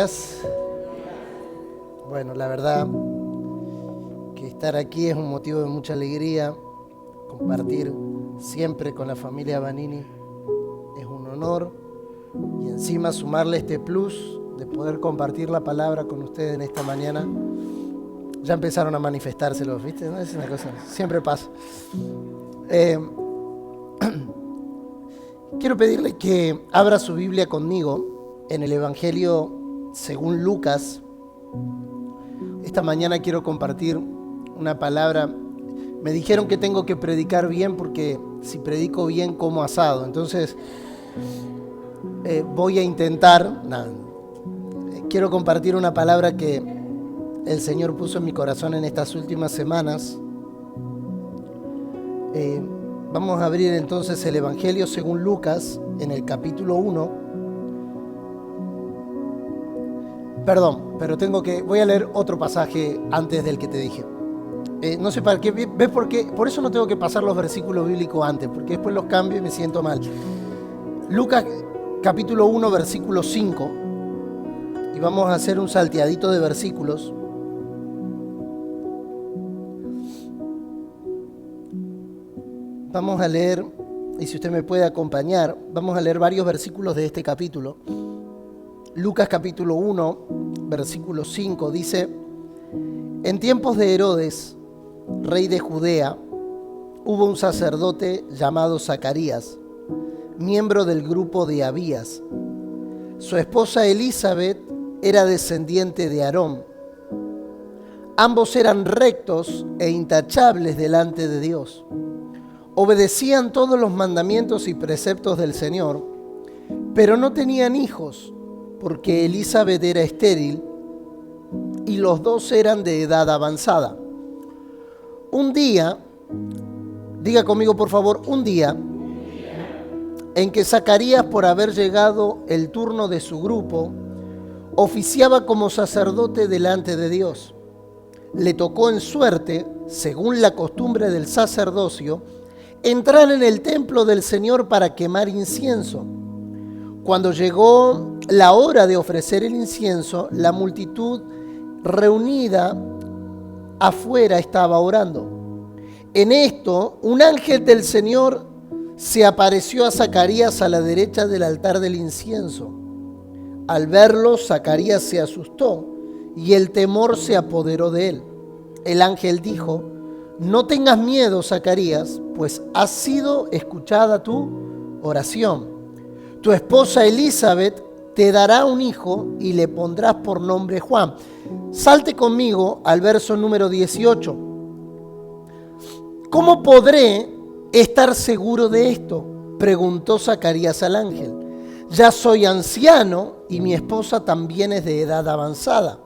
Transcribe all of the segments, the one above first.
días. Bueno, la verdad que estar aquí es un motivo de mucha alegría. Compartir siempre con la familia Vanini es un honor. Y encima sumarle este plus de poder compartir la palabra con ustedes en esta mañana. Ya empezaron a manifestárselos, ¿viste? ¿No? Es una cosa, siempre pasa. Quiero pedirle que abra su Biblia conmigo en el Evangelio según Lucas. Esta mañana quiero compartir una palabra. Me dijeron que tengo que predicar bien porque si predico bien como asado. Entonces voy a intentar. Quiero compartir una palabra que el Señor puso en mi corazón en estas últimas semanas. Vamos a abrir entonces el Evangelio según Lucas en el capítulo 1. Perdón, pero voy a leer otro pasaje antes del que te dije. No sé para qué, ¿ves por qué? Por eso no tengo que pasar los versículos bíblicos antes, porque después los cambio y me siento mal. Lucas capítulo 1, versículo 5. Y vamos a hacer un salteadito de versículos. Vamos a leer, y si usted me puede acompañar, vamos a leer varios versículos de este capítulo. Lucas capítulo 1, versículo 5 dice: En tiempos de Herodes, rey de Judea, hubo un sacerdote llamado Zacarías, miembro del grupo de Abías. Su esposa Elizabeth era descendiente de Aarón. Ambos eran rectos e intachables delante de Dios. Obedecían todos los mandamientos y preceptos del Señor, pero no tenían hijos, porque Elizabeth era estéril y los dos eran de edad avanzada. Un día, diga conmigo por favor, un día en que Zacarías, por haber llegado el turno de su grupo, oficiaba como sacerdote delante de Dios. Le tocó en suerte, según la costumbre del sacerdocio, entrar en el templo del Señor para quemar incienso. Cuando llegó la hora de ofrecer el incienso, la multitud reunida afuera estaba orando. En esto, un ángel del Señor se apareció a Zacarías a la derecha del altar del incienso. Al verlo, Zacarías se asustó y el temor se apoderó de él. El ángel dijo: No tengas miedo, Zacarías, pues ha sido escuchada tu oración. Tu esposa Elizabeth te dará un hijo y le pondrás por nombre Juan. Salte conmigo al verso número 18. ¿Cómo podré estar seguro de esto?, preguntó Zacarías al ángel. Ya soy anciano y mi esposa también es de edad avanzada.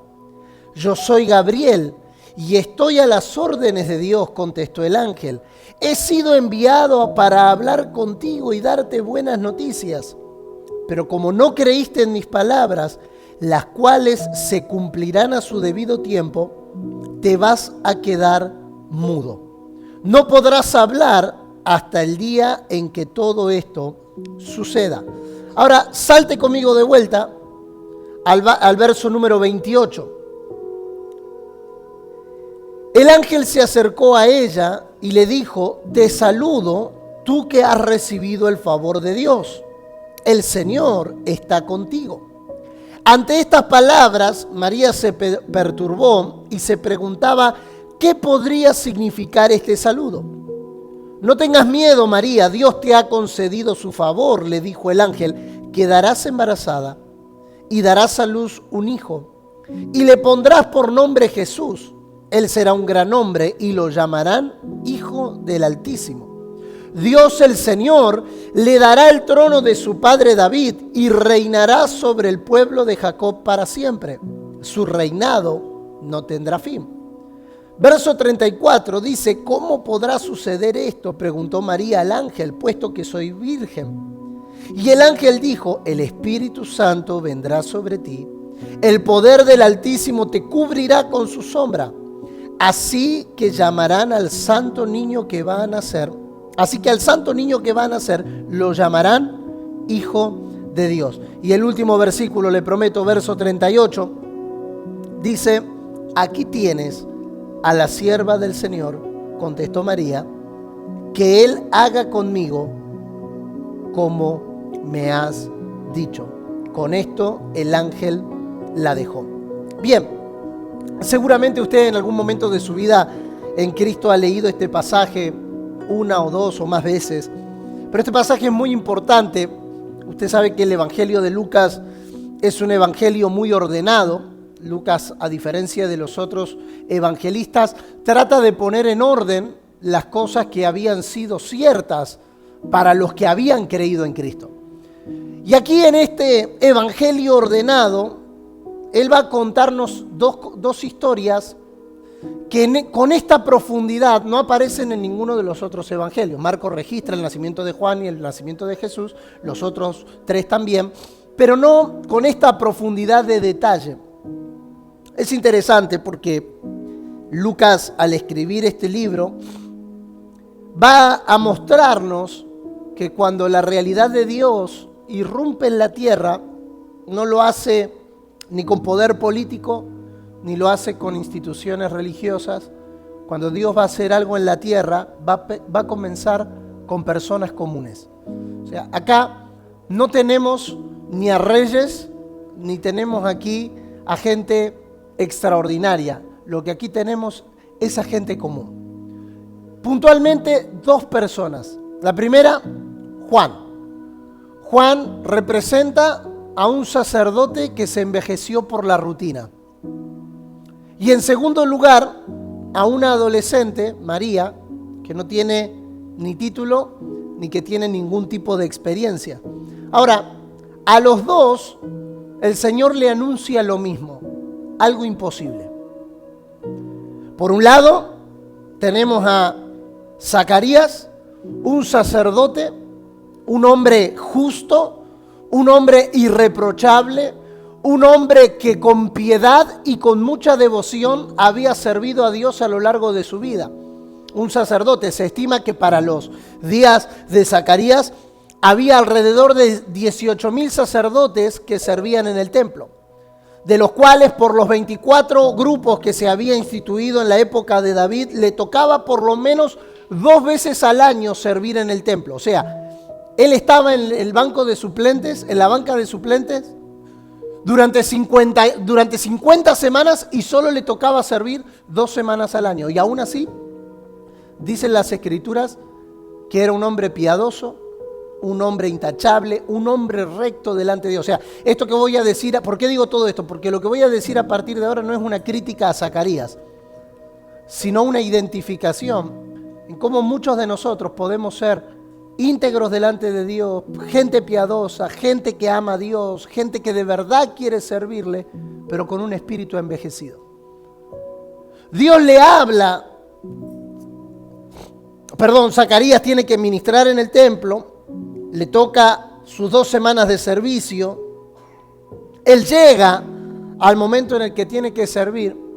Yo soy Gabriel y estoy a las órdenes de Dios, contestó el ángel. He sido enviado para hablar contigo y darte buenas noticias. Pero como no creíste en mis palabras, las cuales se cumplirán a su debido tiempo, te vas a quedar mudo. No podrás hablar hasta el día en que todo esto suceda. Ahora, salte conmigo de vuelta al verso número 28. El ángel se acercó a ella y le dijo: Te saludo, tú que has recibido el favor de Dios. El Señor está contigo. Ante estas palabras, María se perturbó y se preguntaba qué podría significar este saludo. No tengas miedo, María, Dios te ha concedido su favor, le dijo el ángel. Quedarás embarazada y darás a luz un hijo y le pondrás por nombre Jesús. Él será un gran hombre y lo llamarán Hijo del Altísimo. Dios el Señor le dará el trono de su padre David y reinará sobre el pueblo de Jacob para siempre. Su reinado no tendrá fin. Verso 34 dice: ¿Cómo podrá suceder esto?, preguntó María al ángel, puesto que soy virgen. Y el ángel dijo: El Espíritu Santo vendrá sobre ti, el poder del Altísimo te cubrirá con su sombra. Así que llamarán al santo niño que va a nacer. Así que al santo niño que va a nacer lo llamarán Hijo de Dios. Y el último versículo, le prometo, verso 38, dice: aquí tienes a la sierva del Señor, contestó María, que Él haga conmigo como me has dicho. Con esto el ángel la dejó. Bien, seguramente usted en algún momento de su vida en Cristo ha leído este pasaje una o dos o más veces, pero este pasaje es muy importante. Usted sabe que el Evangelio de Lucas es un evangelio muy ordenado. Lucas, a diferencia de los otros evangelistas, trata de poner en orden las cosas que habían sido ciertas para los que habían creído en Cristo. Y aquí en este evangelio ordenado, él va a contarnos dos historias que con esta profundidad no aparecen en ninguno de los otros evangelios. Marcos registra el nacimiento de Juan y el nacimiento de Jesús, los otros tres también, pero no con esta profundidad de detalle. Es interesante porque Lucas, al escribir este libro, va a mostrarnos que cuando la realidad de Dios irrumpe en la tierra, no lo hace ni con poder político, ni lo hace con instituciones religiosas. Cuando Dios va a hacer algo en la tierra, va a comenzar con personas comunes. O sea, acá no tenemos ni a reyes, ni tenemos aquí a gente extraordinaria. Lo que aquí tenemos es a gente común. Puntualmente, dos personas. La primera, Juan. Juan representa a un sacerdote que se envejeció por la rutina. Y en segundo lugar, a una adolescente, María, que no tiene ni título ni que tiene ningún tipo de experiencia. Ahora, a los dos, el Señor le anuncia lo mismo, algo imposible. Por un lado, tenemos a Zacarías, un sacerdote, un hombre justo, un hombre irreprochable, un hombre que con piedad y con mucha devoción había servido a Dios a lo largo de su vida. Un sacerdote. Se estima que para los días de Zacarías había alrededor de 18,000 sacerdotes que servían en el templo, de los cuales por los 24 grupos que se había instituido en la época de David, le tocaba por lo menos 2 veces al año servir en el templo. O sea, él estaba en el banco de suplentes, en la banca de suplentes, durante 50 semanas y solo le tocaba servir 2 semanas al año. Y aún así, dicen las Escrituras que era un hombre piadoso, un hombre intachable, un hombre recto delante de Dios. O sea, esto que voy a decir, ¿por qué digo todo esto? Porque lo que voy a decir a partir de ahora no es una crítica a Zacarías, sino una identificación en cómo muchos de nosotros podemos ser íntegros delante de Dios, gente piadosa, gente que ama a Dios, gente que de verdad quiere servirle, pero con un espíritu envejecido. Dios le habla, Zacarías tiene que ministrar en el templo, le toca sus 2 semanas de servicio, él llega al momento en el que tiene que servir,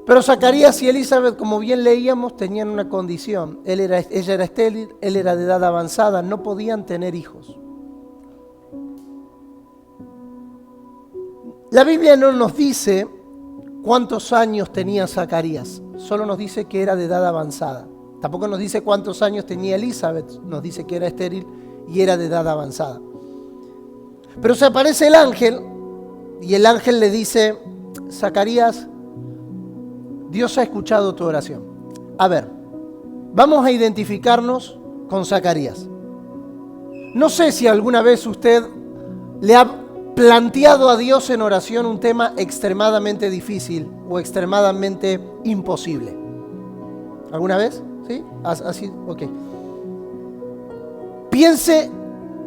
pero Zacarías y Elizabeth, como bien leíamos, tenían una condición. Ella era estéril, él era de edad avanzada, no podían tener hijos. La Biblia no nos dice cuántos años tenía Zacarías, solo nos dice que era de edad avanzada. Tampoco nos dice cuántos años tenía Elizabeth, nos dice que era estéril y era de edad avanzada. Pero se aparece el ángel y el ángel le dice: Zacarías, Dios ha escuchado tu oración. A ver, vamos a identificarnos con Zacarías. No sé si alguna vez usted le ha planteado a Dios en oración un tema extremadamente difícil o extremadamente imposible. ¿Alguna vez? ¿Sí? Así, ok. Piense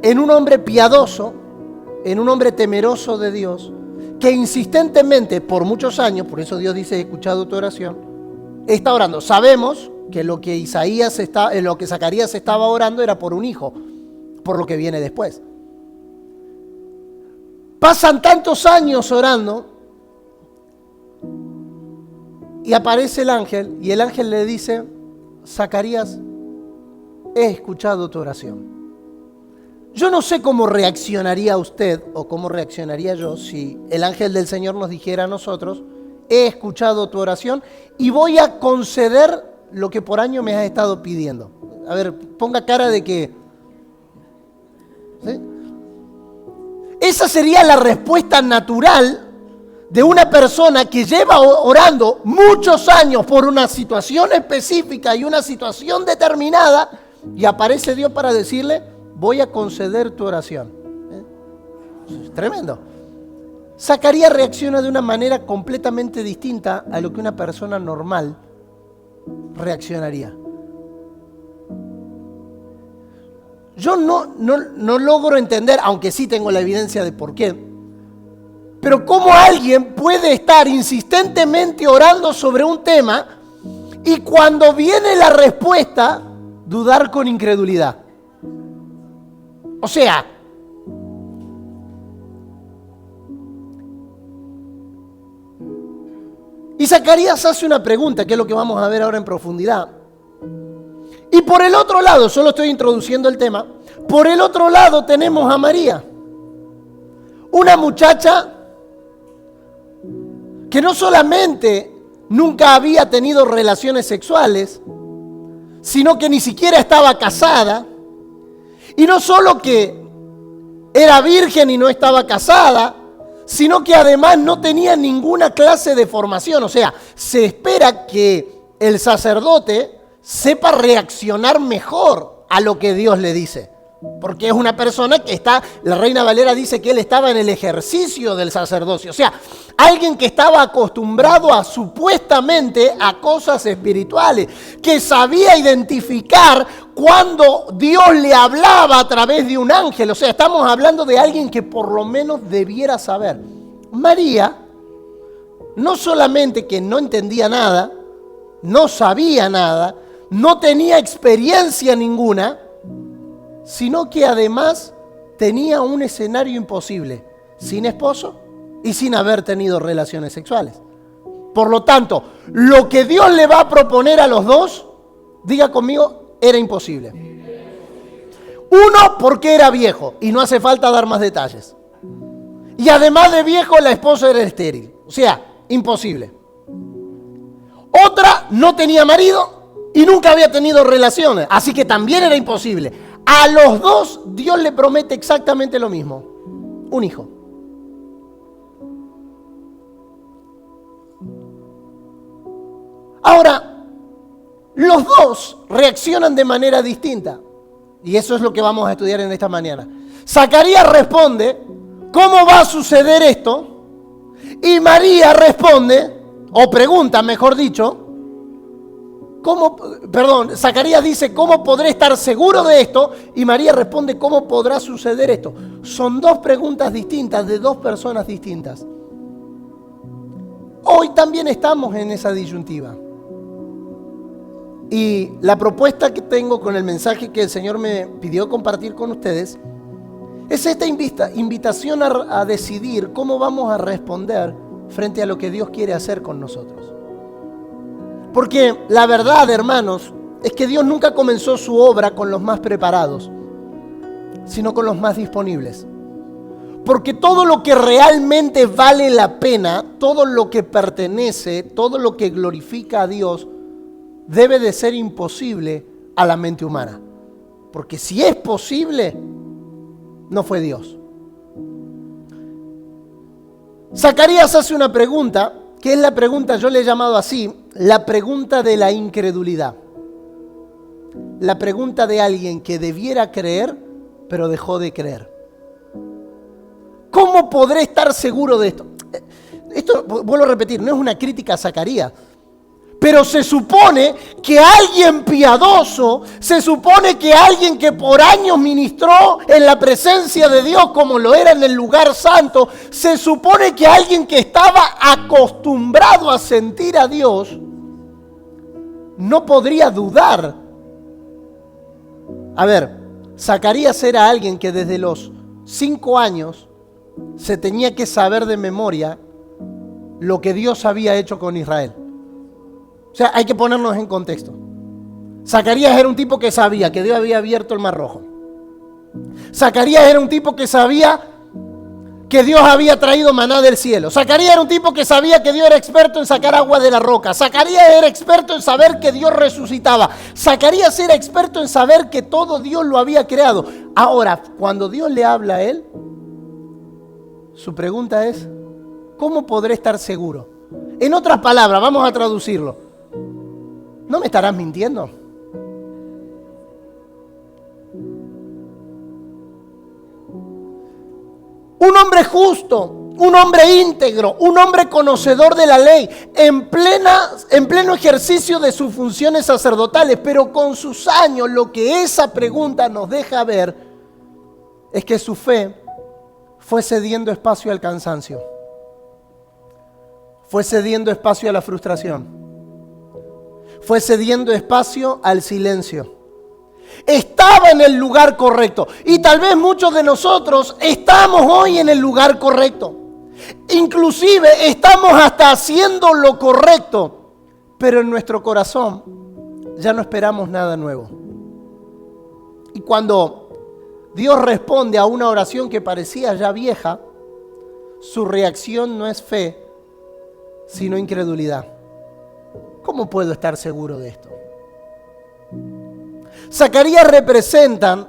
en un hombre piadoso, en un hombre temeroso de Dios, que insistentemente por muchos años, por eso Dios dice: he escuchado tu oración, está orando. Sabemos que lo que Zacarías estaba orando era por un hijo, por lo que viene después. Pasan tantos años orando y aparece el ángel y el ángel le dice: Zacarías, he escuchado tu oración. Yo no sé cómo reaccionaría usted o cómo reaccionaría yo si el ángel del Señor nos dijera a nosotros: he escuchado tu oración y voy a conceder lo que por año me has estado pidiendo. A ver, ponga cara de que... ¿sí? Esa sería la respuesta natural de una persona que lleva orando muchos años por una situación específica y una situación determinada, y aparece Dios para decirle: voy a conceder tu oración. Es tremendo. Zacarías reacciona de una manera completamente distinta a lo que una persona normal reaccionaría. Yo no logro entender, aunque sí tengo la evidencia de por qué, pero cómo alguien puede estar insistentemente orando sobre un tema y cuando viene la respuesta, dudar con incredulidad. O sea, y Zacarías hace una pregunta, que es lo que vamos a ver ahora en profundidad. Y por el otro lado, solo estoy introduciendo el tema, por el otro lado tenemos a María, una muchacha que no solamente nunca había tenido relaciones sexuales, sino que ni siquiera estaba casada, y no solo que era virgen y no estaba casada, sino que además no tenía ninguna clase de formación. O sea, se espera que el sacerdote sepa reaccionar mejor a lo que Dios le dice, porque es una persona que está, la Reina Valera dice que él estaba en el ejercicio del sacerdocio, o sea, alguien que estaba acostumbrado a supuestamente a cosas espirituales, que sabía identificar cuando Dios le hablaba a través de un ángel. O sea, estamos hablando de alguien que por lo menos debiera saber. María, no solamente que no entendía nada, no sabía nada, no tenía experiencia ninguna, sino que además tenía un escenario imposible, sin esposo y sin haber tenido relaciones sexuales. Por lo tanto, lo que Dios le va a proponer a los dos, diga conmigo, era imposible. Uno, porque era viejo, y no hace falta dar más detalles. Y además de viejo, la esposa era estéril. O sea, imposible. Otra, no tenía marido y nunca había tenido relaciones, así que también era imposible. A los dos, Dios le promete exactamente lo mismo: un hijo. Ahora, los dos reaccionan de manera distinta. Y eso es lo que vamos a estudiar en esta mañana. Zacarías responde: ¿cómo va a suceder esto? Y María responde, o pregunta, mejor dicho, Zacarías dice: ¿cómo podré estar seguro de esto? Y María responde: ¿cómo podrá suceder esto? Son dos preguntas distintas de dos personas distintas. Hoy también estamos en esa disyuntiva. Y la propuesta que tengo con el mensaje que el Señor me pidió compartir con ustedes es esta invitación a decidir cómo vamos a responder frente a lo que Dios quiere hacer con nosotros. Porque la verdad, hermanos, es que Dios nunca comenzó su obra con los más preparados, sino con los más disponibles. Porque todo lo que realmente vale la pena, todo lo que pertenece, todo lo que glorifica a Dios, debe de ser imposible a la mente humana. Porque si es posible, no fue Dios. Zacarías hace una pregunta, que es la pregunta, yo le he llamado así, la pregunta de la incredulidad. La pregunta de alguien que debiera creer, pero dejó de creer. ¿Cómo podré estar seguro de esto? Esto, vuelvo a repetir, no es una crítica a Zacarías. Pero se supone que alguien piadoso, se supone que alguien que por años ministró en la presencia de Dios como lo era en el lugar santo, se supone que alguien que estaba acostumbrado a sentir a Dios, no podría dudar. A ver, Zacarías era alguien que desde los 5 años se tenía que saber de memoria lo que Dios había hecho con Israel. O sea, hay que ponernos en contexto. Zacarías era un tipo que sabía que Dios había abierto el Mar Rojo, Zacarías era un tipo que sabía que Dios había traído maná del cielo. Zacarías era un tipo que sabía que Dios era experto en sacar agua de la roca. Zacarías era experto en saber que Dios resucitaba. Zacarías era experto en saber que todo Dios lo había creado. Ahora, cuando Dios le habla a él, su pregunta es, ¿cómo podré estar seguro? En otras palabras, vamos a traducirlo. ¿No me estarás mintiendo? Un hombre justo, un hombre íntegro, un hombre conocedor de la ley, en pleno ejercicio de sus funciones sacerdotales, pero con sus años lo que esa pregunta nos deja ver es que su fe fue cediendo espacio al cansancio, fue cediendo espacio a la frustración, fue cediendo espacio al silencio. Estaba en el lugar correcto. Y tal vez muchos de nosotros estamos hoy en el lugar correcto. Inclusive estamos hasta haciendo lo correcto. Pero en nuestro corazón ya no esperamos nada nuevo. Y cuando Dios responde a una oración que parecía ya vieja, su reacción no es fe, sino incredulidad. ¿Cómo puedo estar seguro de esto? Zacarías representan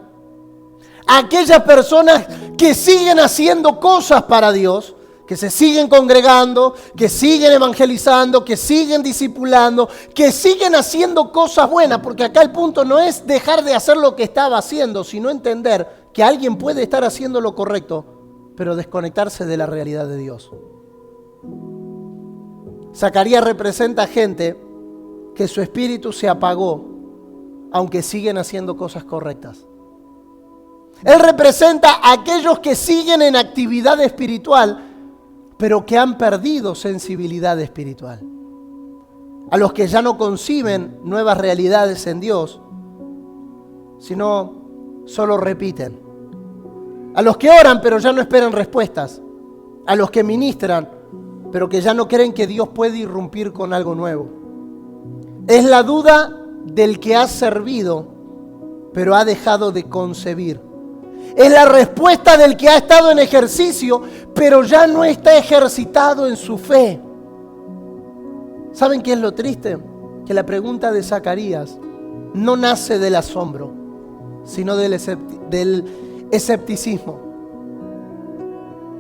a aquellas personas que siguen haciendo cosas para Dios, que se siguen congregando, que siguen evangelizando, que siguen discipulando, que siguen haciendo cosas buenas, porque acá el punto no es dejar de hacer lo que estaba haciendo, sino entender que alguien puede estar haciendo lo correcto, pero desconectarse de la realidad de Dios. Zacarías representa gente que su espíritu se apagó, aunque siguen haciendo cosas correctas. Él representa a aquellos que siguen en actividad espiritual, pero que han perdido sensibilidad espiritual. A los que ya no conciben nuevas realidades en Dios, sino solo repiten. A los que oran, pero ya no esperan respuestas. A los que ministran, pero que ya no creen que Dios puede irrumpir con algo nuevo. Es la duda del que ha servido, pero ha dejado de concebir. Es la respuesta del que ha estado en ejercicio, pero ya no está ejercitado en su fe. ¿Saben qué es lo triste? Que la pregunta de Zacarías no nace del asombro, sino del escepticismo.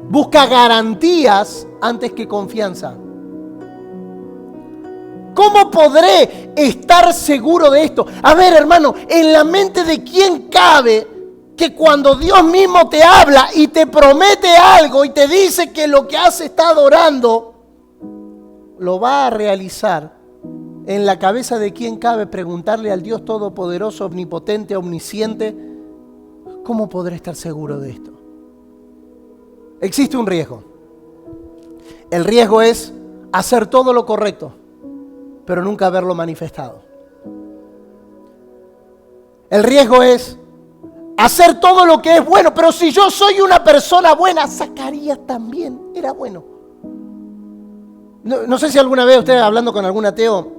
Busca garantías antes que confianza. ¿Cómo podré estar seguro de esto? A ver, hermano, ¿en la mente de quién cabe que cuando Dios mismo te habla y te promete algo y te dice que lo que has estado orando lo va a realizar? ¿En la cabeza de quién cabe preguntarle al Dios todopoderoso, omnipotente, omnisciente, cómo podré estar seguro de esto? Existe un riesgo. El riesgo es hacer todo lo correcto, pero nunca haberlo manifestado. El riesgo es hacer todo lo que es bueno, pero si yo soy una persona buena, Zacarías también era bueno. No sé si alguna vez usted, hablando con algún ateo,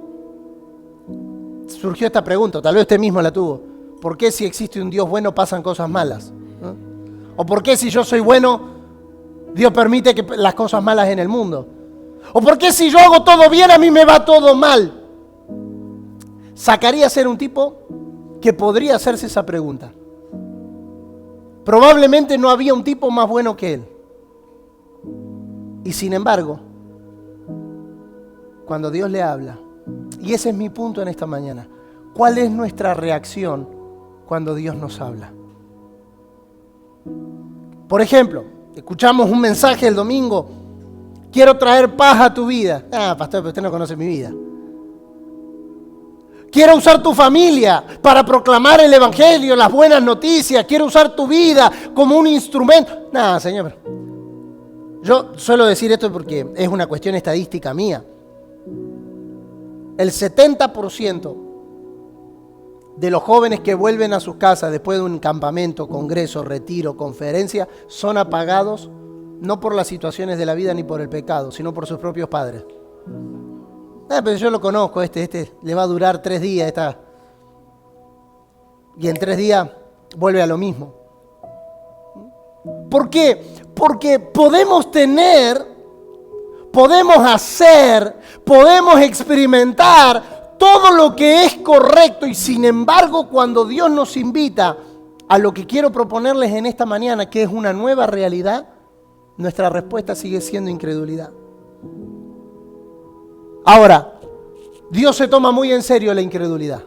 surgió esta pregunta, o tal vez usted mismo la tuvo. ¿Por qué si existe un Dios bueno pasan cosas malas? ¿No? ¿O por qué si yo soy bueno, Dios permite que las cosas malas en el mundo? ¿O por qué si yo hago todo bien, a mí me va todo mal? Zacarías era un tipo que podría hacerse esa pregunta. Probablemente no había un tipo más bueno que él. Y sin embargo, cuando Dios le habla, y ese es mi punto en esta mañana, ¿cuál es nuestra reacción cuando Dios nos habla? Por ejemplo, escuchamos un mensaje el domingo: quiero traer paz a tu vida. Ah, pastor, pero usted no conoce mi vida. Quiero usar tu familia para proclamar el evangelio, las buenas noticias. Quiero usar tu vida como un instrumento. Nada, Señor. Yo suelo decir esto porque es una cuestión estadística mía. El 70% de los jóvenes que vuelven a sus casas después de un campamento, congreso, retiro, conferencia, son apagados no por las situaciones de la vida ni por el pecado, sino por sus propios padres. Pero yo lo conozco, este le va a durar 3 días, y en 3 días vuelve a lo mismo. ¿Por qué? Porque podemos tener, podemos hacer, podemos experimentar todo lo que es correcto y sin embargo cuando Dios nos invita a lo que quiero proponerles en esta mañana, que es una nueva realidad, nuestra respuesta sigue siendo incredulidad. Ahora, Dios se toma muy en serio la incredulidad.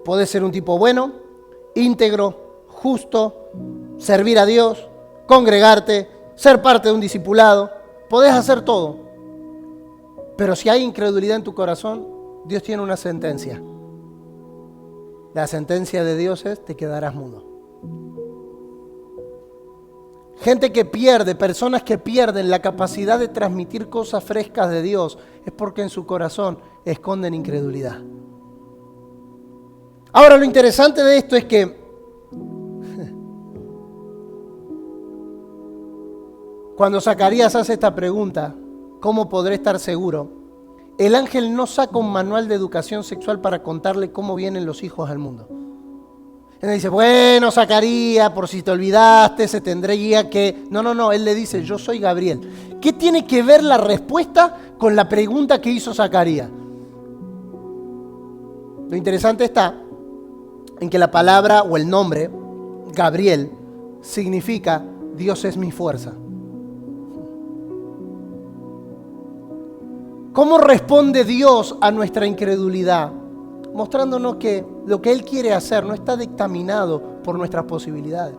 Puedes ser un tipo bueno, íntegro, justo, servir a Dios, congregarte, ser parte de un discipulado. Podés hacer todo. Pero si hay incredulidad en tu corazón, Dios tiene una sentencia. La sentencia de Dios es: te quedarás mudo. Gente que pierde, personas que pierden la capacidad de transmitir cosas frescas de Dios, es porque en su corazón esconden incredulidad. Ahora, lo interesante de esto es que cuando Zacarías hace esta pregunta, ¿cómo podré estar seguro? El ángel no saca un manual de educación sexual para contarle cómo vienen los hijos al mundo. Él le dice: bueno, Zacarías, por si te olvidaste, se tendría que... No, él le dice: yo soy Gabriel. ¿Qué tiene que ver la respuesta con la pregunta que hizo Zacarías? Lo interesante está en que la palabra o el nombre, Gabriel, significa Dios es mi fuerza. ¿Cómo responde Dios a nuestra incredulidad? Mostrándonos que lo que Él quiere hacer no está dictaminado por nuestras posibilidades.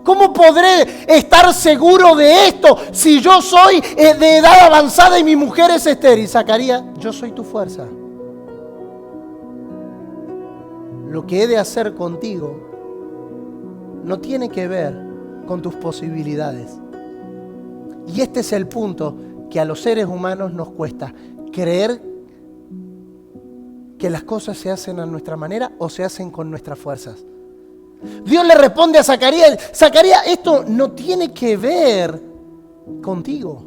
¿Cómo podré estar seguro de esto si yo soy de edad avanzada y mi mujer es estéril? Zacarías, yo soy tu fuerza. Lo que he de hacer contigo no tiene que ver con tus posibilidades. Y este es el punto que a los seres humanos nos cuesta: creer que las cosas se hacen a nuestra manera o se hacen con nuestras fuerzas. Dios le responde a Zacarías: Zacarías, esto no tiene que ver contigo,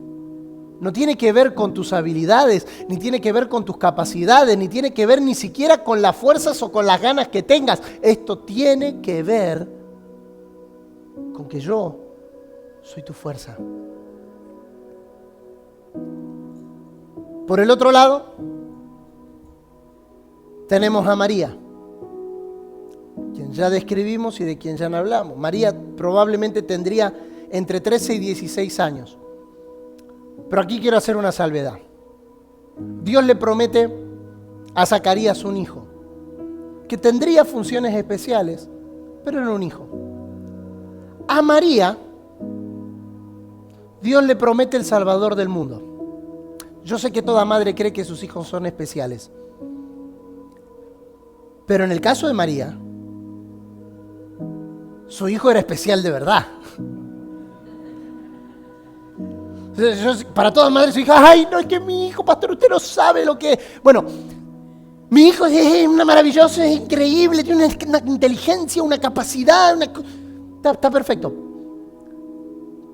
no tiene que ver con tus habilidades, ni tiene que ver con tus capacidades, ni tiene que ver ni siquiera con las fuerzas o con las ganas que tengas. Esto tiene que ver con que yo soy tu fuerza. Por el otro lado, tenemos a María, quien ya describimos y de quien ya no hablamos. María probablemente tendría entre 13 y 16 años. Pero aquí quiero hacer una salvedad. Dios le promete a Zacarías un hijo, que tendría funciones especiales, pero era un hijo. A María, Dios le promete el Salvador del mundo. Yo sé que toda madre cree que sus hijos son especiales. Pero en el caso de María, su hijo era especial de verdad. Para todas madres, su hija: ay, no, es que mi hijo, pastor, usted no sabe lo que es. Bueno, mi hijo es una maravillosa, es increíble, tiene una inteligencia, una capacidad, está perfecto.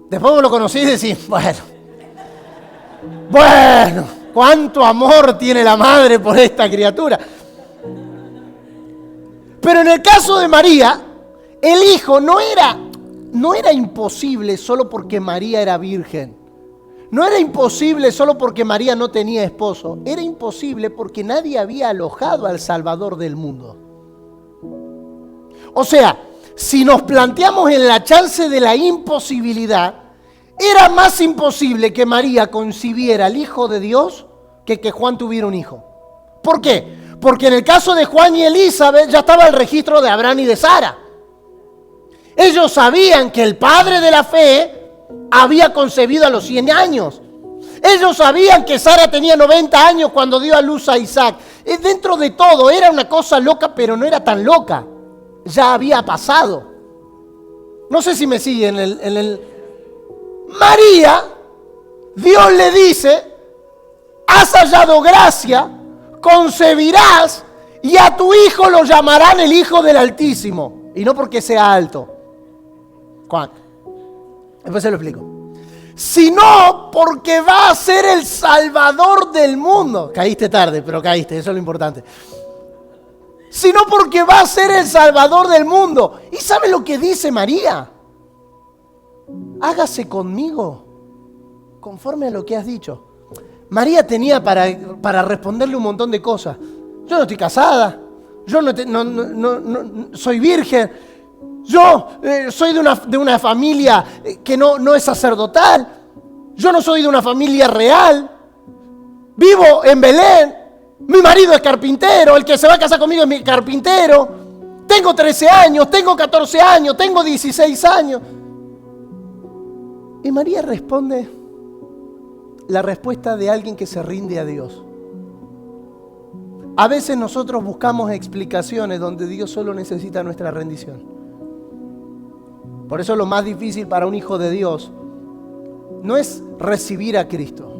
Después lo conocí y decís: bueno, cuánto amor tiene la madre por esta criatura. Pero en el caso de María, el hijo no era imposible solo porque María era virgen. No era imposible solo porque María no tenía esposo. Era imposible porque nadie había alojado al Salvador del mundo. O sea, si nos planteamos en la chance de la imposibilidad, era más imposible que María concibiera al Hijo de Dios que Juan tuviera un hijo. ¿Por qué? Porque en el caso de Juan y Elizabeth ya estaba el registro de Abraham y de Sara. Ellos sabían que el padre de la fe había concebido a los 100 años. Ellos sabían que Sara tenía 90 años cuando dio a luz a Isaac. Dentro de todo era una cosa loca, pero no era tan loca. Ya había pasado. No sé si me siguen en el... María, Dios le dice: has hallado gracia, concebirás y a tu hijo lo llamarán el Hijo del Altísimo. Y no porque sea alto. ¿Cuánto? Después se lo explico. Sino porque va a ser el Salvador del mundo. Caíste tarde, pero caíste, eso es lo importante. Sino porque va a ser el Salvador del mundo. ¿Y sabe lo que dice María? hágase conmigo conforme a lo que has dicho. María tenía para responderle un montón de cosas. Yo no estoy casada, yo no soy virgen, yo soy de una familia que no es sacerdotal, yo no soy de una familia real, vivo en Belén, mi marido es carpintero, el que se va a casar conmigo es mi carpintero, tengo 13 años, tengo 14 años, tengo 16 años. Y María responde la respuesta de alguien que se rinde a Dios. A veces nosotros buscamos explicaciones donde Dios solo necesita nuestra rendición. Por eso lo más difícil para un hijo de Dios no es recibir a Cristo,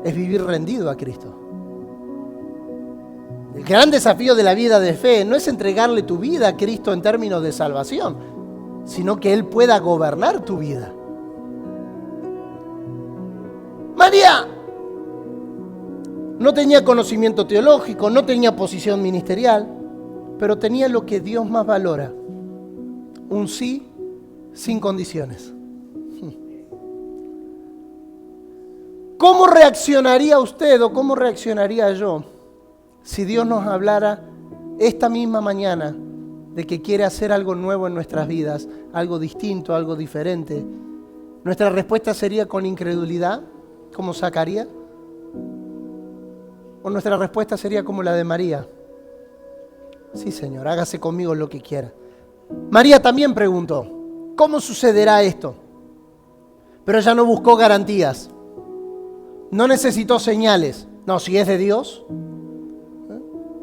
es vivir rendido a Cristo. El gran desafío de la vida de fe no es entregarle tu vida a Cristo en términos de salvación, sino que Él pueda gobernar tu vida. María no tenía conocimiento teológico, no tenía posición ministerial, pero tenía lo que Dios más valora: un sí sin condiciones. ¿Cómo reaccionaría usted o cómo reaccionaría yo si Dios nos hablara esta misma mañana de que quiere hacer algo nuevo en nuestras vidas, algo distinto, algo diferente? ¿Nuestra respuesta sería con incredulidad, como Zacarías? ¿O nuestra respuesta sería como la de María? Sí, Señor, hágase conmigo lo que quiera. María también preguntó, ¿cómo sucederá esto? Pero ella no buscó garantías, no necesitó señales. No, si es de Dios.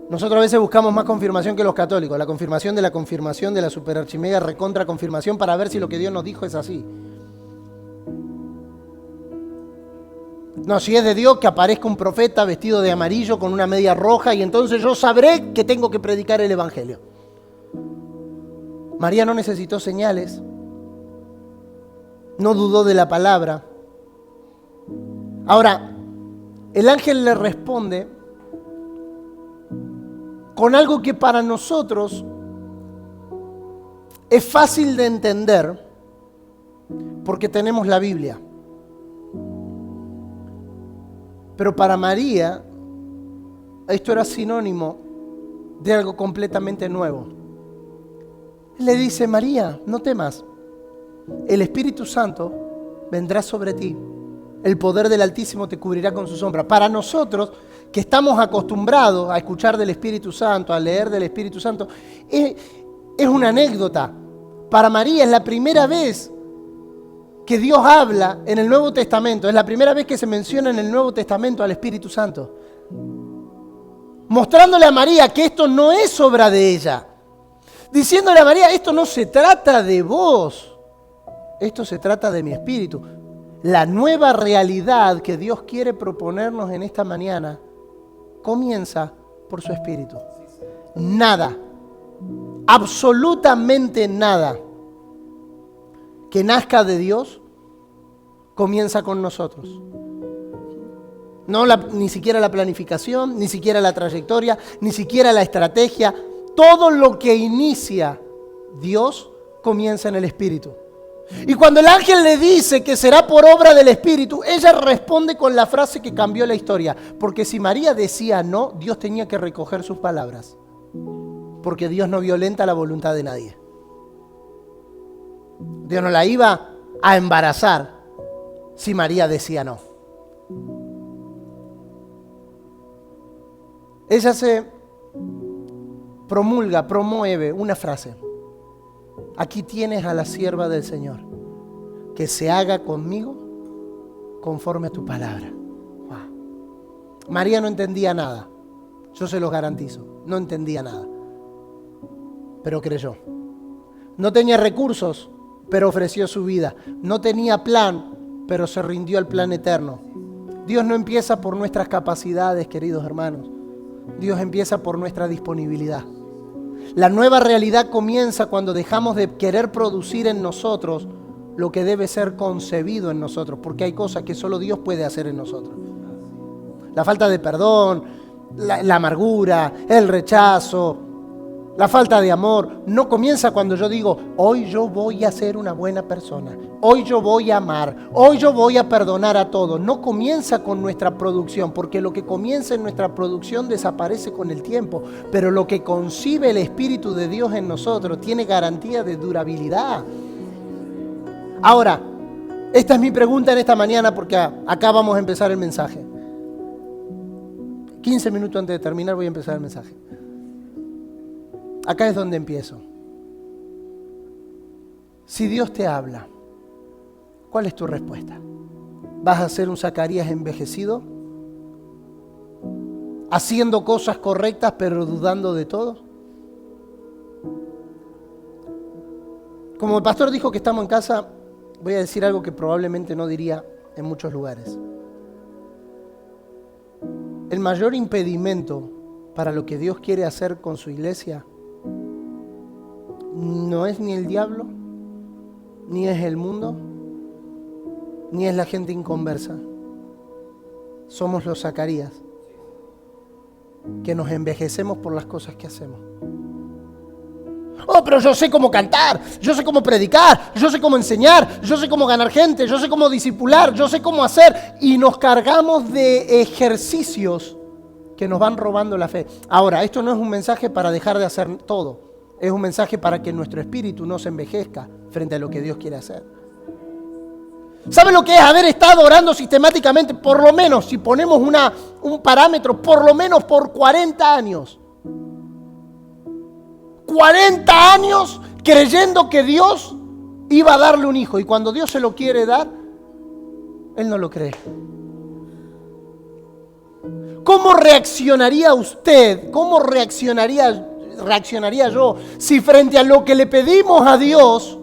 Nosotros a veces buscamos más confirmación que los católicos, la confirmación de la superarchimega recontra confirmación para ver si lo que Dios nos dijo es así. No, si es de Dios, que aparezca un profeta vestido de amarillo con una media roja y entonces yo sabré que tengo que predicar el evangelio. María no necesitó señales, no dudó de la palabra. Ahora, el ángel le responde con algo que para nosotros es fácil de entender porque tenemos la Biblia. Pero para María, esto era sinónimo de algo completamente nuevo. Él le dice: María, no temas, el Espíritu Santo vendrá sobre ti, el poder del Altísimo te cubrirá con su sombra. Para nosotros, que estamos acostumbrados a escuchar del Espíritu Santo, a leer del Espíritu Santo, es una anécdota. Para María es la primera vez que Dios habla en el Nuevo Testamento, es la primera vez que se menciona en el Nuevo Testamento al Espíritu Santo, mostrándole a María que esto no es obra de ella, diciéndole a María: esto no se trata de vos, esto se trata de mi Espíritu. La nueva realidad que Dios quiere proponernos en esta mañana comienza por su Espíritu. Nada, absolutamente nada que nazca de Dios comienza con nosotros. Ni siquiera la planificación, ni siquiera la trayectoria, ni siquiera la estrategia. Todo lo que inicia Dios comienza en el Espíritu. Y cuando el ángel le dice que será por obra del Espíritu, ella responde con la frase que cambió la historia. Porque si María decía no, Dios tenía que recoger sus palabras. Porque Dios no violenta la voluntad de nadie. Dios no la iba a embarazar si María decía no. Ella se promueve una frase: aquí tienes a la sierva del Señor, que se haga conmigo conforme a tu palabra. Wow. María no entendía nada, yo se los garantizo, no entendía nada, pero creyó. No tenía recursos, pero ofreció su vida. No tenía plan, pero se rindió al plan eterno. Dios no empieza por nuestras capacidades, queridos hermanos. Dios empieza por nuestra disponibilidad. La nueva realidad comienza cuando dejamos de querer producir en nosotros lo que debe ser concebido en nosotros, porque hay cosas que solo Dios puede hacer en nosotros. La falta de perdón, la amargura, el rechazo, La falta de amor no comienza cuando yo digo, hoy yo voy a ser una buena persona, hoy yo voy a amar, hoy yo voy a perdonar a todos. No comienza con nuestra producción, porque lo que comienza en nuestra producción desaparece con el tiempo, pero lo que concibe el Espíritu de Dios en nosotros tiene garantía de durabilidad. Ahora, esta es mi pregunta en esta mañana, porque acá vamos a empezar el mensaje. 15 minutos antes de terminar voy a empezar el mensaje. Acá es donde empiezo. Si Dios te habla, ¿cuál es tu respuesta? ¿Vas a ser un Zacarías envejecido? ¿Haciendo cosas correctas pero dudando de todo? Como el pastor dijo que estamos en casa, voy a decir algo que probablemente no diría en muchos lugares. El mayor impedimento para lo que Dios quiere hacer con su iglesia no es ni el diablo, ni es el mundo, ni es la gente inconversa. Somos los Zacarías, que nos envejecemos por las cosas que hacemos. Oh, pero yo sé cómo cantar, yo sé cómo predicar, yo sé cómo enseñar, yo sé cómo ganar gente, yo sé cómo discipular, yo sé cómo hacer. Y nos cargamos de ejercicios que nos van robando la fe. Ahora, esto no es un mensaje para dejar de hacer todo. Es un mensaje para que nuestro espíritu no se envejezca frente a lo que Dios quiere hacer. ¿Saben lo que es haber estado orando sistemáticamente? Por lo menos, si ponemos un parámetro, por lo menos por 40 años. 40 años creyendo que Dios iba a darle un hijo. Y cuando Dios se lo quiere dar, Él no lo cree. ¿Cómo reaccionaría usted? ¿Cómo reaccionaría yo si frente a lo que le pedimos a Dios,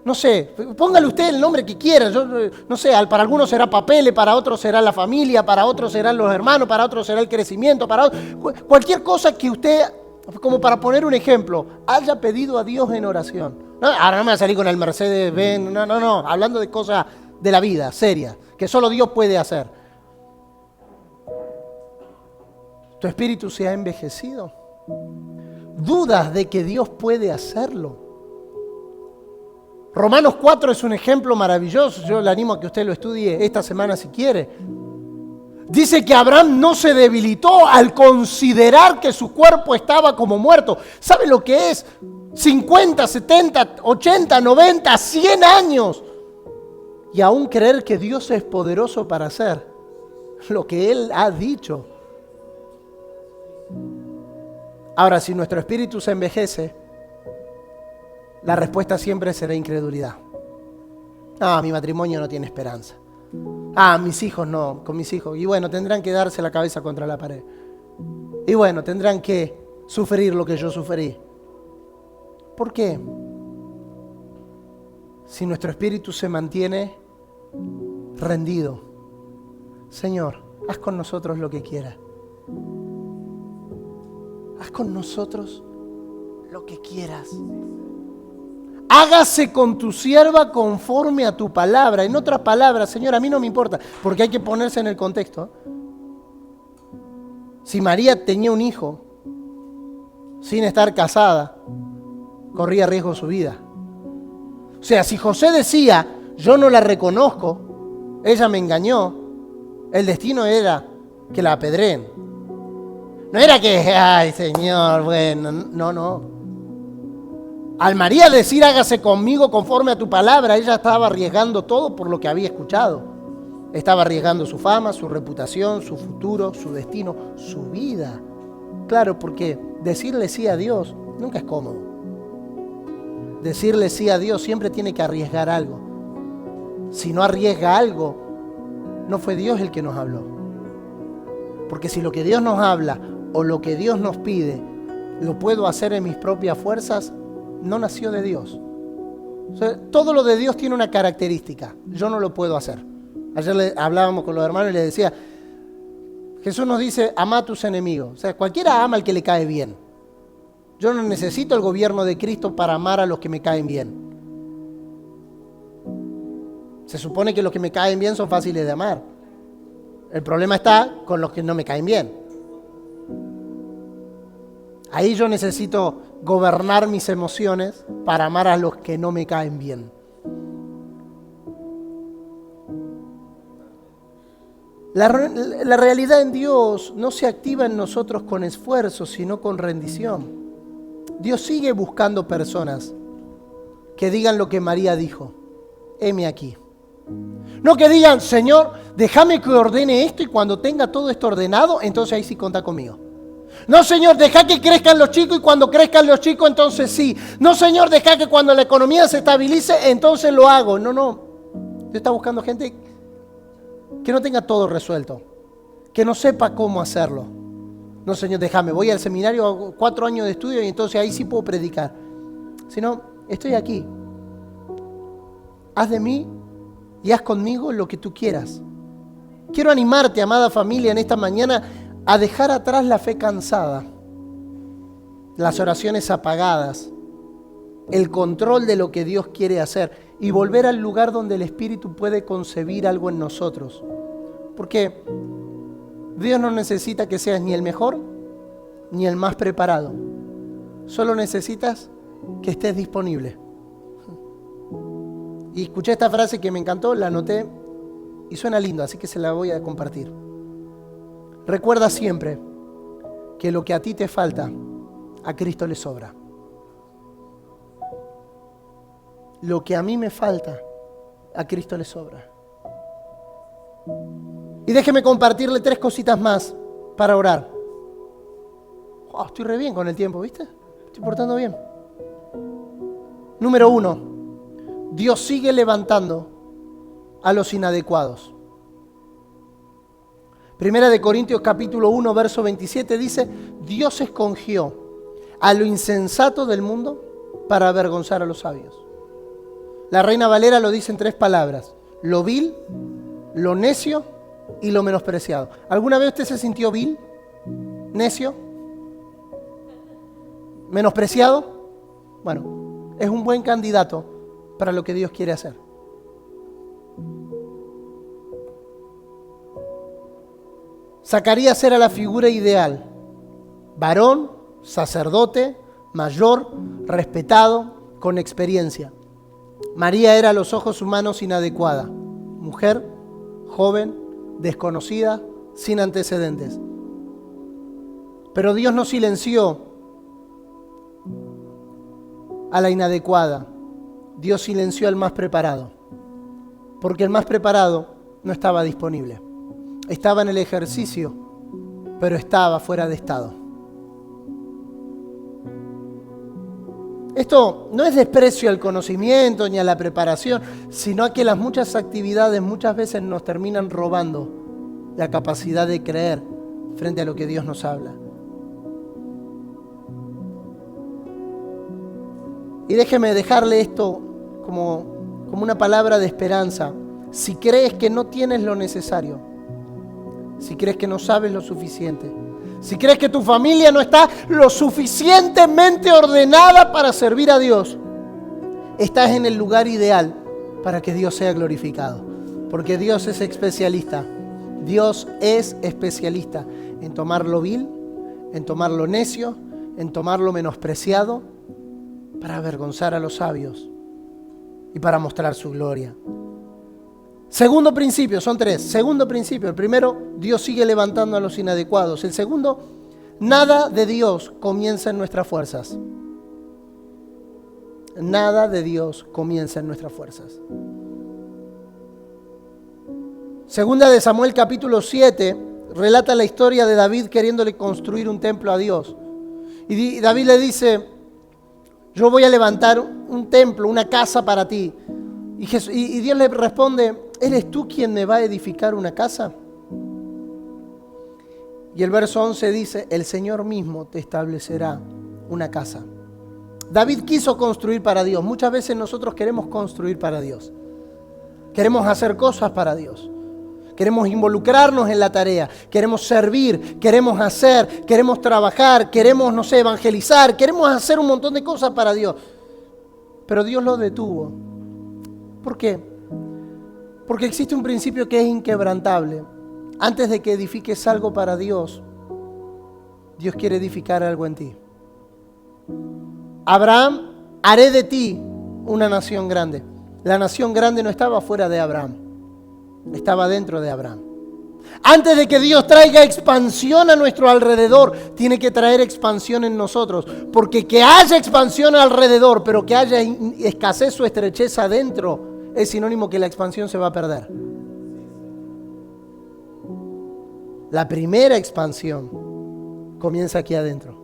no sé, póngale usted el nombre que quiera, yo no sé, para algunos será papeles, para otros será la familia, para otros serán los hermanos, para otros será el crecimiento, cualquier cosa que usted, como para poner un ejemplo, haya pedido a Dios en oración. No, ahora no me va a salir con el Mercedes Benz, no, hablando de cosas de la vida, serias, que solo Dios puede hacer. ¿Tu espíritu se ha envejecido? ¿Dudas de que Dios puede hacerlo? Romanos 4 es un ejemplo maravilloso. Yo le animo a que usted lo estudie esta semana si quiere. Dice que Abraham no se debilitó al considerar que su cuerpo estaba como muerto. ¿Sabe lo que es? 50, 70, 80, 90, 100 años. Y aún creer que Dios es poderoso para hacer lo que Él ha dicho. Ahora, si nuestro espíritu se envejece, la respuesta siempre será incredulidad. Mi matrimonio no tiene esperanza. Mis hijos no, con mis hijos. Y bueno, tendrán que darse la cabeza contra la pared. Y bueno, tendrán que sufrir lo que yo sufrí. ¿Por qué? Si nuestro espíritu se mantiene rendido. Señor, haz con nosotros lo que quieras. Haz con nosotros lo que quieras. Hágase con tu sierva conforme a tu palabra. En otras palabras, Señor, a mí no me importa, porque hay que ponerse en el contexto. Si María tenía un hijo sin estar casada, corría riesgo su vida. O sea, si José decía, yo no la reconozco, ella me engañó, el destino era que la apedreen. No era que, ay Señor, bueno, no. Al María decir, hágase conmigo conforme a tu palabra, ella estaba arriesgando todo por lo que había escuchado. Estaba arriesgando su fama, su reputación, su futuro, su destino, su vida. Claro, porque decirle sí a Dios nunca es cómodo. Decirle sí a Dios siempre tiene que arriesgar algo. Si no arriesga algo, no fue Dios el que nos habló. Porque si lo que Dios nos habla o lo que Dios nos pide lo puedo hacer en mis propias fuerzas, no nació de Dios. O sea, todo lo de Dios tiene una característica. Yo no lo puedo hacer. Ayer hablábamos con los hermanos y les decía, Jesús nos dice, ama a tus enemigos. O sea, cualquiera ama al que le cae bien. Yo no necesito el gobierno de Cristo para amar a los que me caen bien. Se supone que los que me caen bien son fáciles de amar. El problema está con los que no me caen bien. Ahí yo necesito gobernar mis emociones para amar a los que no me caen bien. La realidad en Dios no se activa en nosotros con esfuerzo, sino con rendición. Dios sigue buscando personas que digan lo que María dijo. Heme aquí. No que digan, Señor, déjame que ordene esto y cuando tenga todo esto ordenado, entonces ahí sí contá conmigo. No, Señor, deja que crezcan los chicos y cuando crezcan los chicos, entonces sí. No, Señor, deja que cuando la economía se estabilice, entonces lo hago. No. Dios está buscando gente que no tenga todo resuelto, que no sepa cómo hacerlo. No, Señor, déjame, voy al seminario, hago 4 años de estudio y entonces ahí sí puedo predicar. Sino, estoy aquí. Haz de mí y haz conmigo lo que tú quieras. Quiero animarte, amada familia, en esta mañana a dejar atrás la fe cansada, las oraciones apagadas, el control de lo que Dios quiere hacer y volver al lugar donde el Espíritu puede concebir algo en nosotros. Porque Dios no necesita que seas ni el mejor ni el más preparado. Solo necesitas que estés disponible. Y escuché esta frase que me encantó, la anoté y suena lindo, así que se la voy a compartir. Recuerda siempre que lo que a ti te falta, a Cristo le sobra. Lo que a mí me falta, a Cristo le sobra. Y déjeme compartirle 3 cositas más para orar. Oh, estoy re bien con el tiempo, ¿viste? Estoy portando bien. Número 1, Dios sigue levantando a los inadecuados. Primera de Corintios capítulo 1, verso 27 dice, Dios escogió a lo insensato del mundo para avergonzar a los sabios. La Reina Valera lo dice en 3 palabras, lo vil, lo necio y lo menospreciado. ¿Alguna vez usted se sintió vil, necio, menospreciado? Bueno, es un buen candidato para lo que Dios quiere hacer. Zacarías era la figura ideal, varón, sacerdote, mayor, respetado, con experiencia. María era a los ojos humanos inadecuada, mujer, joven, desconocida, sin antecedentes. Pero Dios no silenció a la inadecuada, Dios silenció al más preparado, porque el más preparado no estaba disponible. Estaba en el ejercicio, pero estaba fuera de estado. Esto no es desprecio al conocimiento ni a la preparación, sino a que las muchas actividades muchas veces nos terminan robando la capacidad de creer frente a lo que Dios nos habla. Y déjeme dejarle esto como una palabra de esperanza. Si crees que no tienes lo necesario, si crees que no sabes lo suficiente, si crees que tu familia no está lo suficientemente ordenada para servir a Dios, estás en el lugar ideal para que Dios sea glorificado. Porque Dios es especialista. Dios es especialista en tomar lo vil, en tomar lo necio, en tomar lo menospreciado, para avergonzar a los sabios y para mostrar su gloria. Segundo principio, son 3. Segundo principio, el primero, Dios sigue levantando a los inadecuados. El segundo, nada de Dios comienza en nuestras fuerzas. Nada de Dios comienza en nuestras fuerzas. Segunda de Samuel capítulo 7 relata la historia de David queriéndole construir un templo a Dios. Y David le dice, yo voy a levantar un templo, una casa para ti. Y Dios le responde, ¿eres tú quien me va a edificar una casa? Y el verso 11 dice, el Señor mismo te establecerá una casa. David quiso construir para Dios. Muchas veces nosotros queremos construir para Dios. Queremos hacer cosas para Dios. Queremos involucrarnos en la tarea. Queremos servir, queremos hacer, queremos trabajar, queremos, evangelizar. Queremos hacer un montón de cosas para Dios. Pero Dios lo detuvo. ¿Por qué? Porque existe un principio que es inquebrantable. Antes de que edifiques algo para Dios, Dios quiere edificar algo en ti. Abraham, haré de ti una nación grande. La nación grande no estaba fuera de Abraham, estaba dentro de Abraham. Antes de que Dios traiga expansión a nuestro alrededor, tiene que traer expansión en nosotros. Porque que haya expansión alrededor, pero que haya escasez o estrechez adentro, es sinónimo que la expansión se va a perder. La primera expansión comienza aquí adentro.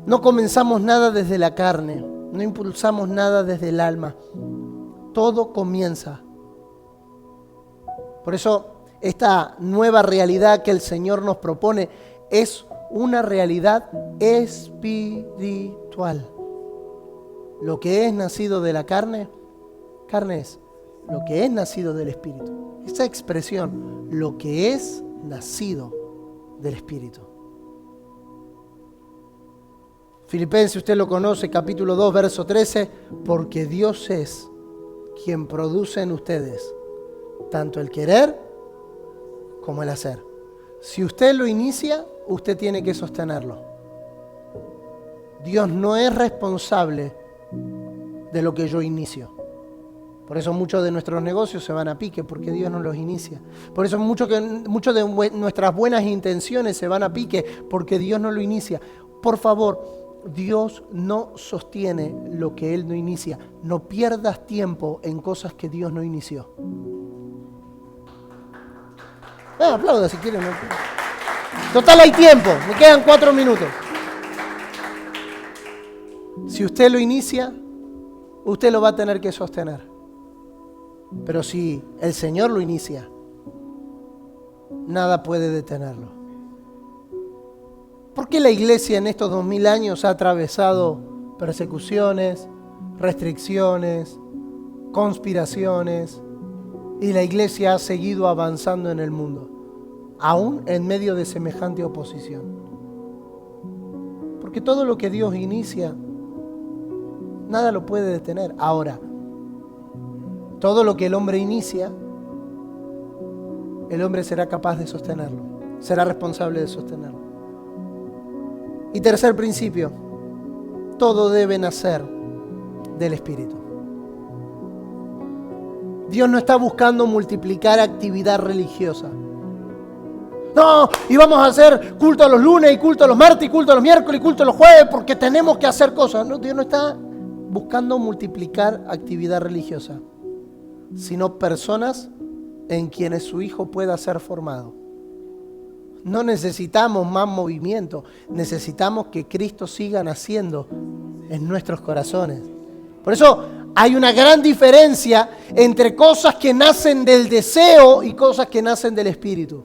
No comenzamos nada desde la carne, no impulsamos nada desde el alma. Todo comienza. Por eso esta nueva realidad que el Señor nos propone es una realidad espiritual. Lo que es nacido de la carne, carne es. Lo que es nacido del Espíritu. Esa expresión, lo que es nacido del Espíritu. Filipenses, usted lo conoce, capítulo 2, verso 13, porque Dios es quien produce en ustedes tanto el querer como el hacer. Si usted lo inicia, usted tiene que sostenerlo. Dios no es responsable de lo que yo inicio. Por eso muchos de nuestros negocios se van a pique, porque Dios no los inicia. Por eso muchos de nuestras buenas intenciones se van a pique, porque Dios no lo inicia. Por favor, Dios no sostiene lo que Él no inicia. No pierdas tiempo en cosas que Dios no inició. Aplauda si quieren. Total, hay tiempo. Me quedan 4 minutos. Si usted lo inicia, usted lo va a tener que sostener. Pero si el Señor lo inicia, nada puede detenerlo. ¿Por qué la iglesia en estos 2000 años ha atravesado persecuciones, restricciones, conspiraciones, y la iglesia ha seguido avanzando en el mundo, aún en medio de semejante oposición? Porque todo lo que Dios inicia, nada lo puede detener. Ahora, todo lo que el hombre inicia, el hombre será capaz de sostenerlo, será responsable de sostenerlo. Y tercer principio, todo debe nacer del Espíritu. Dios no está buscando multiplicar actividad religiosa. No, y vamos a hacer culto a los lunes, y culto a los martes, y culto a los miércoles, y culto a los jueves, porque tenemos que hacer cosas. No, Dios no está buscando multiplicar actividad religiosa, sino personas en quienes su Hijo pueda ser formado. No necesitamos más movimiento, necesitamos que Cristo siga naciendo en nuestros corazones. Por eso hay una gran diferencia entre cosas que nacen del deseo y cosas que nacen del Espíritu.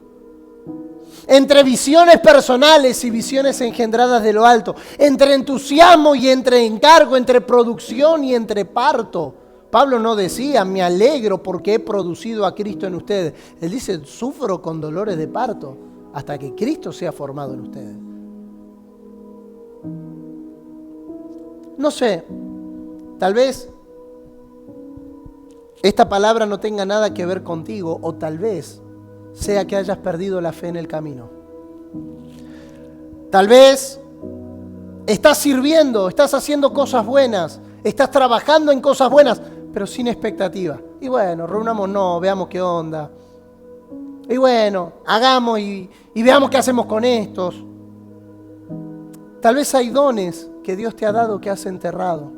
Entre visiones personales y visiones engendradas de lo alto, entre entusiasmo y entre encargo, entre producción y entre parto. Pablo no decía, me alegro porque he producido a Cristo en ustedes. Él dice, sufro con dolores de parto hasta que Cristo sea formado en ustedes. No sé, tal vez esta palabra no tenga nada que ver contigo, o tal vez sea que hayas perdido la fe en el camino. Tal vez estás sirviendo, estás haciendo cosas buenas, estás trabajando en cosas buenas, pero sin expectativa. Y bueno, reunámonos, veamos qué onda. Y bueno, hagamos y veamos qué hacemos con estos. Tal vez hay dones que Dios te ha dado que has enterrado.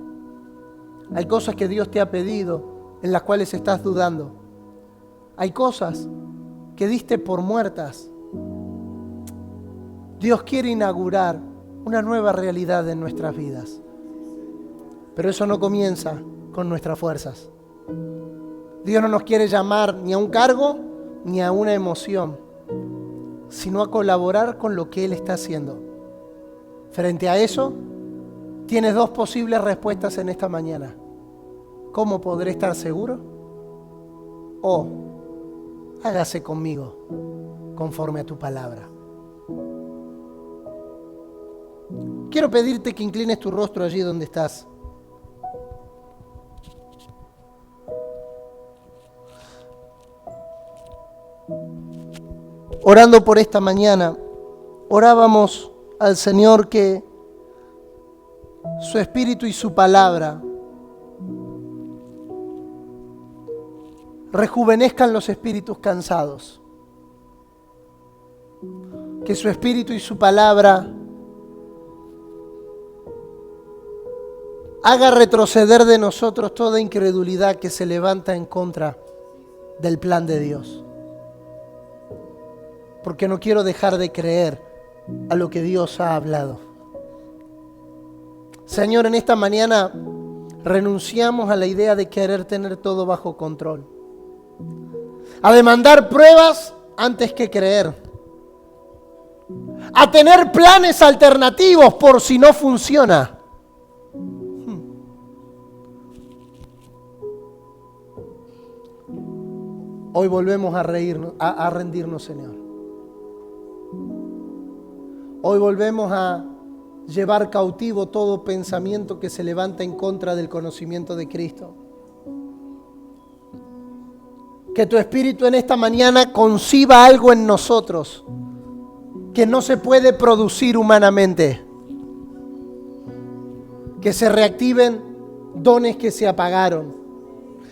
Hay cosas que Dios te ha pedido en las cuales estás dudando. Hay cosas que diste por muertas. Dios quiere inaugurar una nueva realidad en nuestras vidas. Pero eso no comienza con nuestras fuerzas. Dios no nos quiere llamar ni a un cargo ni a una emoción, sino a colaborar con lo que Él está haciendo. Frente a eso, tienes 2 posibles respuestas en esta mañana. ¿Cómo podré estar seguro? O hágase conmigo conforme a tu palabra. Quiero pedirte que inclines tu rostro allí donde estás. Orando por esta mañana, orábamos al Señor que su Espíritu y su palabra rejuvenezcan los espíritus cansados. Que su Espíritu y su palabra haga retroceder de nosotros toda incredulidad que se levanta en contra del plan de Dios. Porque no quiero dejar de creer a lo que Dios ha hablado. Señor, en esta mañana renunciamos a la idea de querer tener todo bajo control. A demandar pruebas antes que creer. A tener planes alternativos por si no funciona. Hoy volvemos a reírnos, a rendirnos, Señor. Hoy volvemos a llevar cautivo todo pensamiento que se levanta en contra del conocimiento de Cristo. Que tu Espíritu en esta mañana conciba algo en nosotros que no se puede producir humanamente. Que se reactiven dones que se apagaron.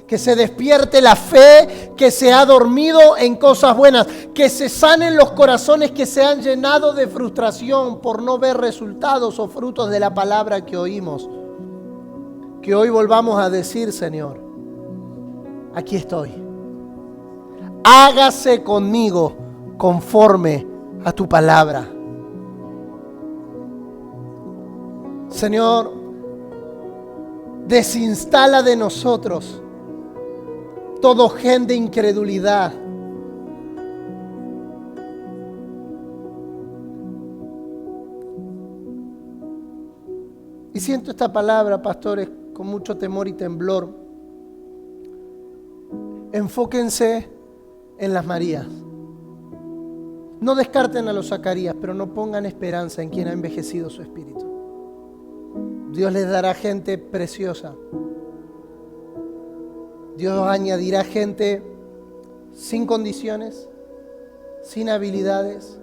Que se despierte la fe que se ha dormido en cosas buenas. Que se sanen los corazones que se han llenado de frustración por no ver resultados o frutos de la palabra que oímos. Que hoy volvamos a decir, Señor, aquí estoy. Hágase conmigo conforme a tu palabra. Señor, desinstala de nosotros todo gen de incredulidad. Y siento esta palabra, pastores, con mucho temor y temblor. Enfóquense en las Marías. No descarten a los Zacarías, pero no pongan esperanza en quien ha envejecido su espíritu. Dios les dará gente preciosa. Dios añadirá gente sin condiciones, sin habilidades,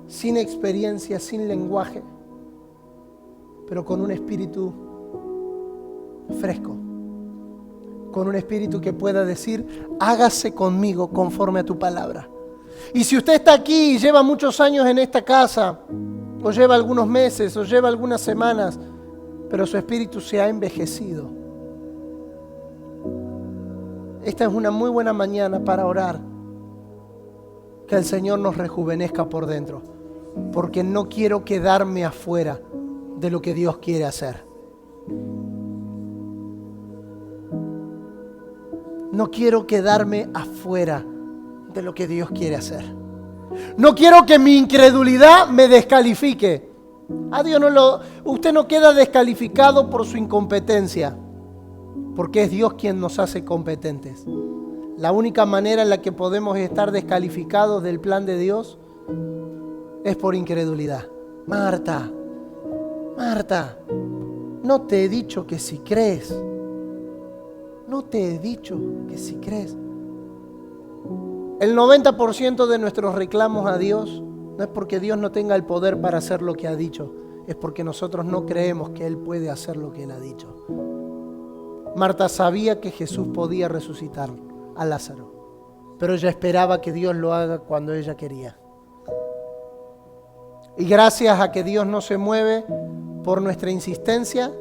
sin experiencia, sin lenguaje, pero con un espíritu fresco, con un espíritu que pueda decir, hágase conmigo conforme a tu palabra. Y si usted está aquí y lleva muchos años en esta casa, o lleva algunos meses, o lleva algunas semanas, pero su espíritu se ha envejecido, esta es una muy buena mañana para orar. Que el Señor nos rejuvenezca por dentro. Porque no quiero quedarme afuera de lo que Dios quiere hacer. No quiero quedarme afuera de lo que Dios quiere hacer. No quiero que mi incredulidad me descalifique. Usted no queda descalificado por su incompetencia. Porque es Dios quien nos hace competentes. La única manera en la que podemos estar descalificados del plan de Dios es por incredulidad. Marta, no te he dicho que si crees. No te he dicho que si crees. El 90% de nuestros reclamos a Dios no es porque Dios no tenga el poder para hacer lo que ha dicho. Es porque nosotros no creemos que Él puede hacer lo que Él ha dicho. Marta sabía que Jesús podía resucitar a Lázaro, pero ella esperaba que Dios lo haga cuando ella quería. Y gracias a que Dios no se mueve por nuestra insistencia,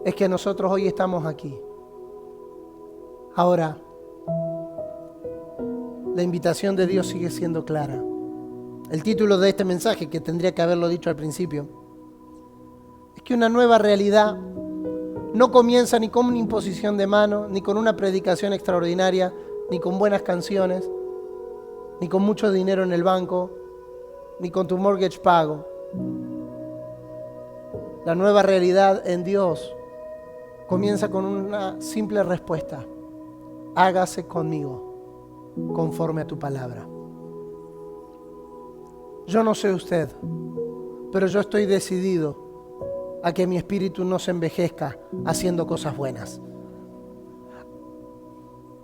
es que nosotros hoy estamos aquí. Ahora, la invitación de Dios sigue siendo clara. El título de este mensaje, que tendría que haberlo dicho al principio, es que una nueva realidad no comienza ni con una imposición de mano, ni con una predicación extraordinaria, ni con buenas canciones, ni con mucho dinero en el banco, ni con tu mortgage pago. La nueva realidad en Dios comienza con una simple respuesta: hágase conmigo conforme a tu palabra. Yo no sé usted, pero yo estoy decidido a que mi espíritu no se envejezca haciendo cosas buenas.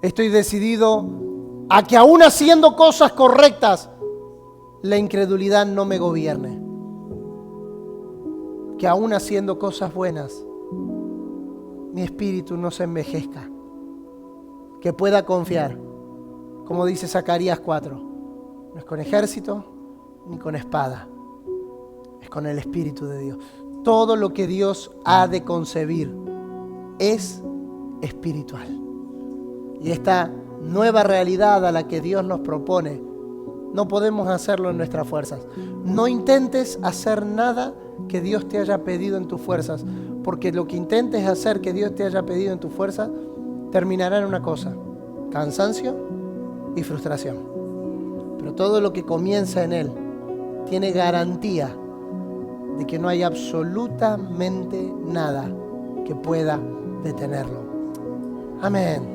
Estoy decidido a que aún haciendo cosas correctas, la incredulidad no me gobierne. Que aún haciendo cosas buenas, mi espíritu no se envejezca. Que pueda confiar, como dice Zacarías 4, no es con ejército ni con espada, es con el Espíritu de Dios. Todo lo que Dios ha de concebir es espiritual. Y esta nueva realidad a la que Dios nos propone, no podemos hacerlo en nuestras fuerzas. No intentes hacer nada que Dios te haya pedido en tus fuerzas, porque lo que intentes hacer que Dios te haya pedido en tus fuerzas terminará en una cosa: cansancio y frustración. Pero todo lo que comienza en Él tiene garantía de que no hay absolutamente nada que pueda detenerlo. Amén.